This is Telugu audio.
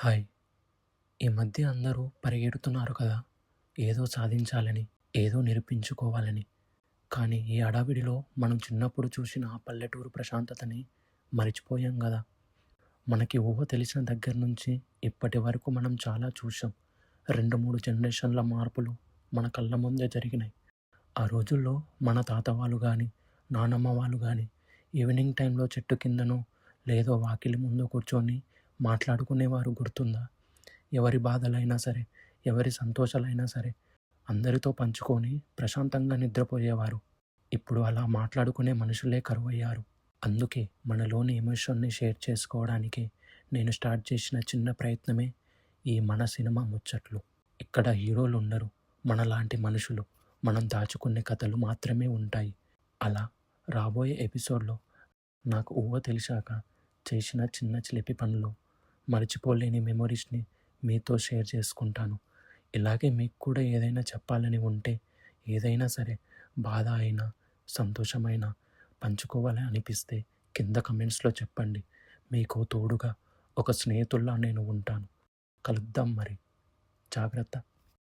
హాయ్! ఈ మధ్య అందరూ పరిగెడుతున్నారు కదా! ఏదో సాధించాలని, ఏదో నిరూపించుకోవాలని. కానీ ఈ హడావిడిలో మనం చిన్నప్పుడు చూసిన ఆ పల్లెటూరు ప్రశాంతతని మరిచిపోయాం గదా! మనకి ఊహ తెలిసిన దగ్గర నుంచి ఇప్పటి వరకు మనం చాలా చూశాం. 2, 3 జనరేషన్‌ల మార్పులు మన కళ్ళ ముందే జరిగినాయి. ఆ రోజుల్లో మన తాత వాళ్ళు గానీ, నానమ్మ వాళ్ళు గానీ, ఈవినింగ్ టైంలో చెట్టు కిందనో, లేదో వాకిలి ముందు కూర్చొని మాట్లాడుకునేవారు గుర్తుందా? ఎవరి బాధలైనా సరే, ఎవరి సంతోషాలైనా సరే, అందరితో పంచుకొని ప్రశాంతంగా నిద్రపోయేవారు. ఇప్పుడు అలా మాట్లాడుకునే మనుషులే కరువయ్యారు. అందుకే మనలోని ఎమోషన్‌ని షేర్ చేసుకోవడానికి నేను స్టార్ట్ చేసిన చిన్న ప్రయత్నమే ఈ మన సినిమా ముచ్చట్లు. ఇక్కడ హీరోలుండరు. మనలాంటి మనుషులు. మనం దాచుకునే కథలు మాత్రమే ఉంటాయి. అలా రాబోయే ఎపిసోడ్‌లో నాకు ఊహ తెలిసాక చేసిన చిన్న చిలిపి పనులు, మర్చిపోలేని మెమోరీస్‌ని మీతో షేర్ చేసుకుంటాను. ఇలాగే మీకు కూడా ఏదైనా చెప్పాలని ఉంటే, ఏదైనా సరే బాధ అయినా, సంతోషమైనా పంచుకోవాలి అనిపిస్తే కింద కమెంట్స్‌లో చెప్పండి. మీకు తోడుగా ఒక స్నేహితుల్లా నేను ఉంటాను. కలుద్దాం మరి. జాగ్రత్త.